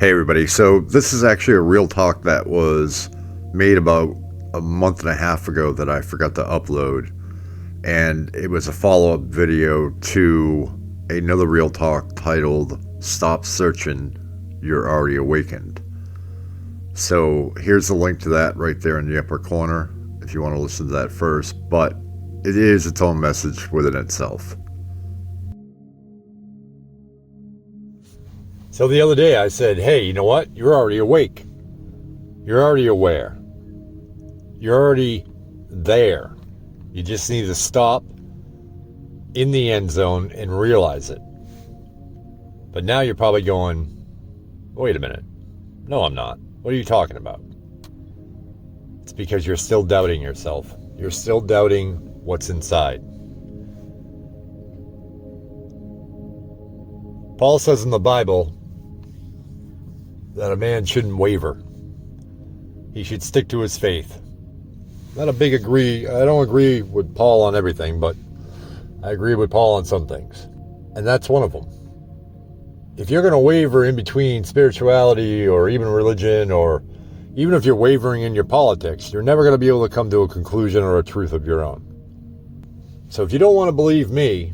Hey everybody, so this is actually a real talk that was made about a month and a half ago that I forgot to upload, and it was a follow-up video to another real talk titled Stop Searching, You're Already Awakened. So here's the link to that right there in the upper corner if you want to listen to that first, but it is its own message within itself. So the other day I said, hey, you know what? You're already awake. You're already aware. You're already there. You just need to stop in the end zone and realize it. But now you're probably going, wait a minute. No, I'm not. What are you talking about? It's because you're still doubting yourself. You're still doubting what's inside. Paul says in the Bible that a man shouldn't waver. He should stick to his faith. I don't agree with Paul on everything, but I agree with Paul on some things. And that's one of them. If you're going to waver in between spirituality or even religion, or even if you're wavering in your politics, you're never going to be able to come to a conclusion or a truth of your own. So if you don't want to believe me,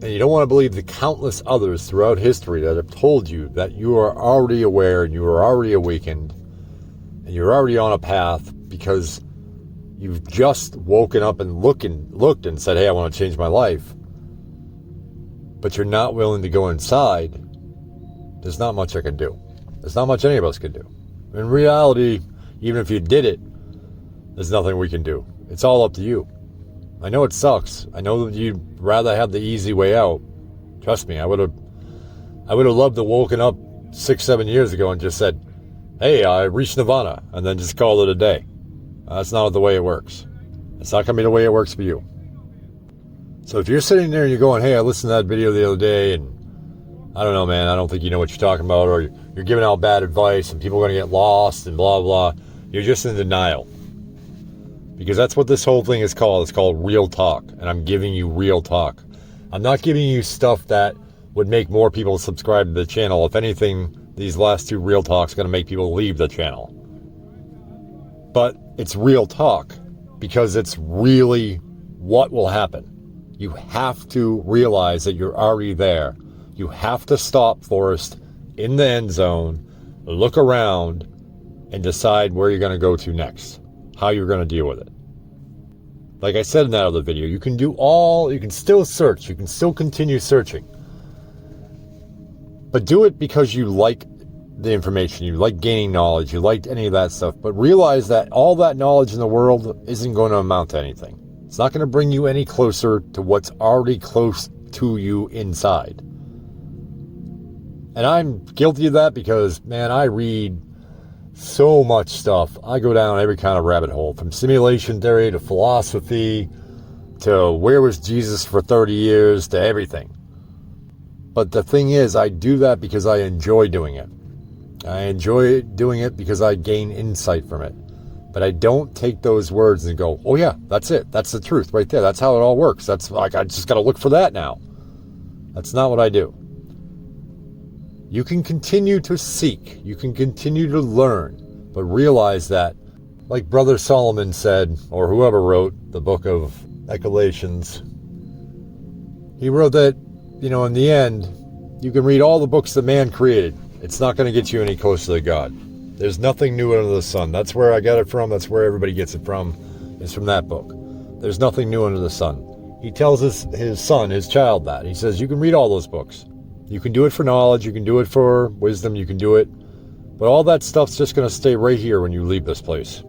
and you don't want to believe the countless others throughout history that have told you that you are already aware and you are already awakened and you're already on a path because you've just woken up and looked and said, hey, I want to change my life, but you're not willing to go inside, there's not much I can do. There's not much any of us can do. In reality, even if you did it, there's nothing we can do. It's all up to you. I know it sucks. I know that you'd rather have the easy way out. Trust me, I would have loved to woken up 6-7 years ago and just said, hey, I reached nirvana, and then just called it a day. That's not the way it works. It's not going to be the way it works for you. So if you're sitting there and you're going, hey, I listened to that video the other day, and I don't know, man, I don't think you know what you're talking about, or you're giving out bad advice, and people are going to get lost, and blah, blah, you're just in denial. Because that's what this whole thing is called. It's called real talk. And I'm giving you real talk. I'm not giving you stuff that would make more people subscribe to the channel. If anything, these last two real talks are going to make people leave the channel. But it's real talk because it's really what will happen. You have to realize that you're already there. You have to stop first in the end zone, look around, and decide where you're going to go to next. How you're going to deal with it. Like I said in that other video, you can still search, you can still continue searching. But do it because you like the information, you like gaining knowledge, you like any of that stuff. But realize that all that knowledge in the world isn't going to amount to anything. It's not going to bring you any closer to what's already close to you inside. And I'm guilty of that because, man, I read so much stuff. I go down every kind of rabbit hole, from simulation theory to philosophy to where was Jesus for 30 years to everything. But the thing is, I do that because I enjoy doing it. I enjoy doing it because I gain insight from it. But I don't take those words and go, oh yeah, that's it. That's the truth right there. That's how it all works. That's like, I just got to look for that now. That's not what I do. You can continue to seek, you can continue to learn, but realize that, like Brother Solomon said, or whoever wrote the book of Ecolations, he wrote that, in the end, you can read all the books that man created. It's not going to get you any closer to God. There's nothing new under the sun. That's where I got it from. That's where everybody gets it from, is from that book. There's nothing new under the sun. He tells his son, his child, that. He says, you can read all those books. You can do it for knowledge, you can do it for wisdom, you can do it. But all that stuff's just going to stay right here when you leave this place.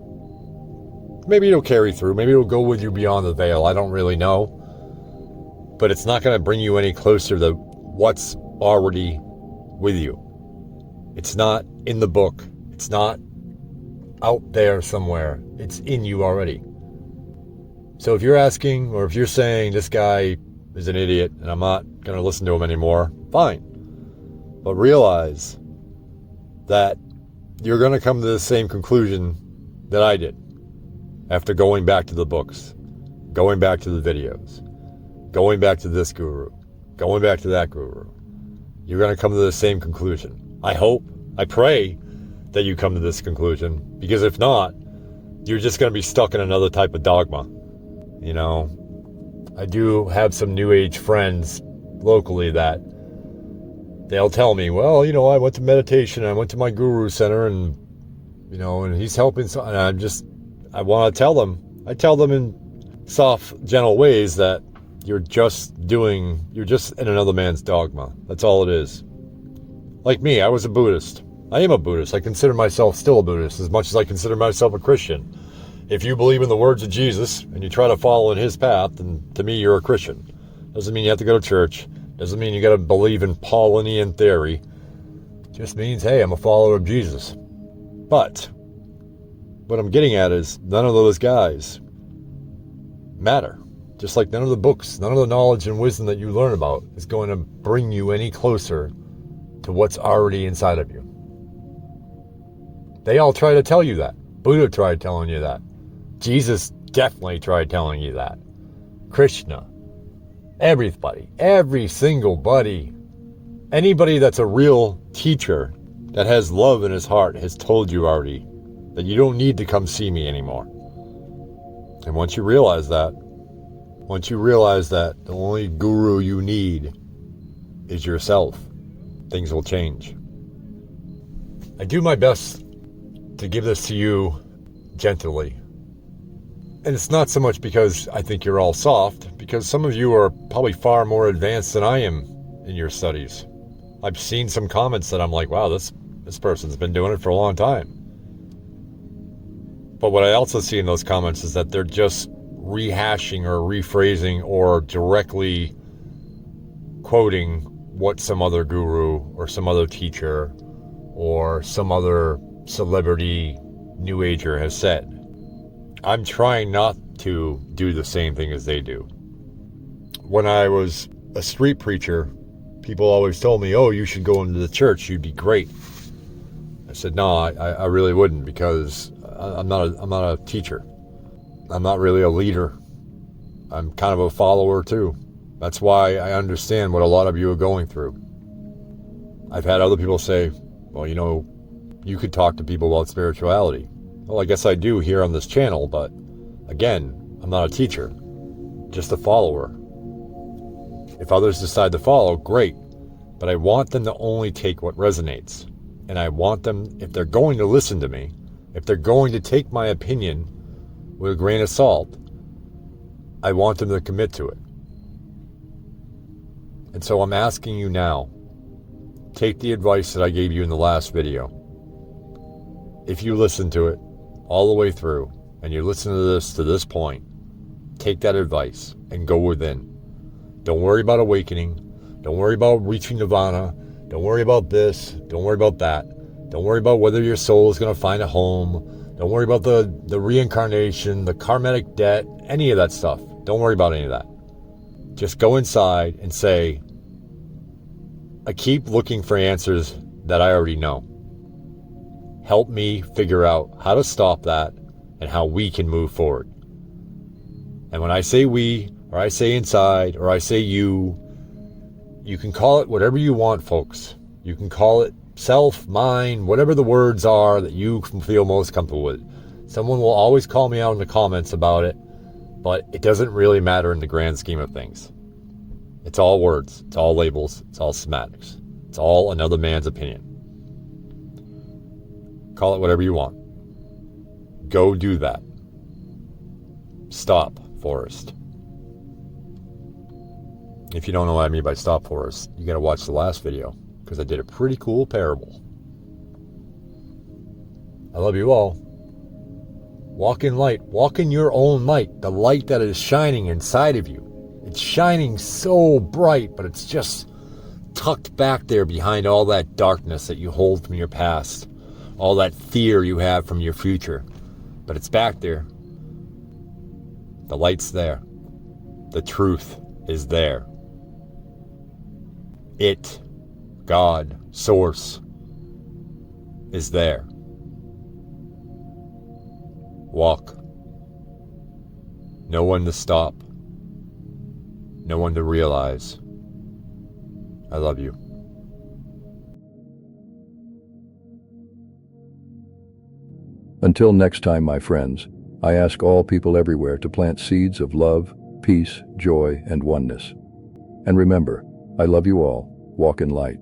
Maybe it'll carry through, maybe it'll go with you beyond the veil, I don't really know. But it's not going to bring you any closer to what's already with you. It's not in the book, it's not out there somewhere, it's in you already. So if you're asking, or if you're saying this guy is an idiot and I'm not going to listen to him anymore, fine. But realize that you're going to come to the same conclusion that I did after going back to the books, going back to the videos, going back to this guru, going back to that guru. You're going to come to the same conclusion. I hope. I pray that you come to this conclusion, because if not, you're just going to be stuck in another type of dogma. You know, I do have some New Age friends locally that they'll tell me, well, you know, I went to meditation, I went to my guru center, and, you know, and he's helping. So, and I want to tell them, I tell them in soft, gentle ways that you're just in another man's dogma. That's all it is. Like me, I was a Buddhist. I am a Buddhist. I consider myself still a Buddhist as much as I consider myself a Christian. If you believe in the words of Jesus and you try to follow in his path, then to me, you're a Christian. Doesn't mean you have to go to church. Doesn't mean you got to believe in Paulinian theory. Just means, hey, I'm a follower of Jesus. But what I'm getting at is none of those guys matter. Just like none of the books, none of the knowledge and wisdom that you learn about is going to bring you any closer to what's already inside of you. They all try to tell you that. Buddha tried telling you that. Jesus definitely tried telling you that. Krishna. Everybody. Every single buddy. Anybody that's a real teacher that has love in his heart has told you already that you don't need to come see me anymore. And once you realize that the only guru you need is yourself, things will change. I do my best to give this to you gently. And it's not so much because I think you're all soft, because some of you are probably far more advanced than I am in your studies. I've seen some comments that I'm like, wow, this person's been doing it for a long time. But what I also see in those comments is that they're just rehashing or rephrasing or directly quoting what some other guru or some other teacher or some other celebrity New Ager has said. I'm trying not to do the same thing as they do. When I was a street preacher, people always told me, oh, you should go into the church, you'd be great. I said, no, I really wouldn't, because I'm not a teacher. I'm not really a leader. I'm kind of a follower too. That's why I understand what a lot of you are going through. I've had other people say, well, you know, you could talk to people about spirituality. Well, I guess I do here on this channel, but again, I'm not a teacher, just a follower. If others decide to follow, great. But I want them to only take what resonates. And I want them, if they're going to listen to me, if they're going to take my opinion with a grain of salt, I want them to commit to it. And so I'm asking you now, take the advice that I gave you in the last video. If you listen to it all the way through, and you listen to this point, take that advice and go within. Don't worry about awakening. Don't worry about reaching nirvana. Don't worry about this. Don't worry about that. Don't worry about whether your soul is going to find a home. Don't worry about the reincarnation, the karmic debt, any of that stuff. Don't worry about any of that. Just go inside and say, I keep looking for answers that I already know. Help me figure out how to stop that and how we can move forward. And when I say we, or I say inside, or I say you can call it whatever you want, folks. You can call it self, mind, whatever the words are that you feel most comfortable with. Someone will always call me out in the comments about it, but it doesn't really matter in the grand scheme of things. It's all words, it's all labels, it's all semantics. It's all another man's opinion. Call it whatever you want. Go do that. Stop, Forrest. If you don't know what I mean by stop, Forrest, you gotta watch the last video, because I did a pretty cool parable. I love you all. Walk in light. Walk in your own light. The light that is shining inside of you. It's shining so bright, but it's just tucked back there behind all that darkness that you hold from your past. All that fear you have from your future. But it's back there. The light's there. The truth is there. It, God, Source, is there. Walk. No one to stop. No one to realize. I love you. Until next time, my friends, I ask all people everywhere to plant seeds of love, peace, joy, and oneness. And remember, I love you all. Walk in light.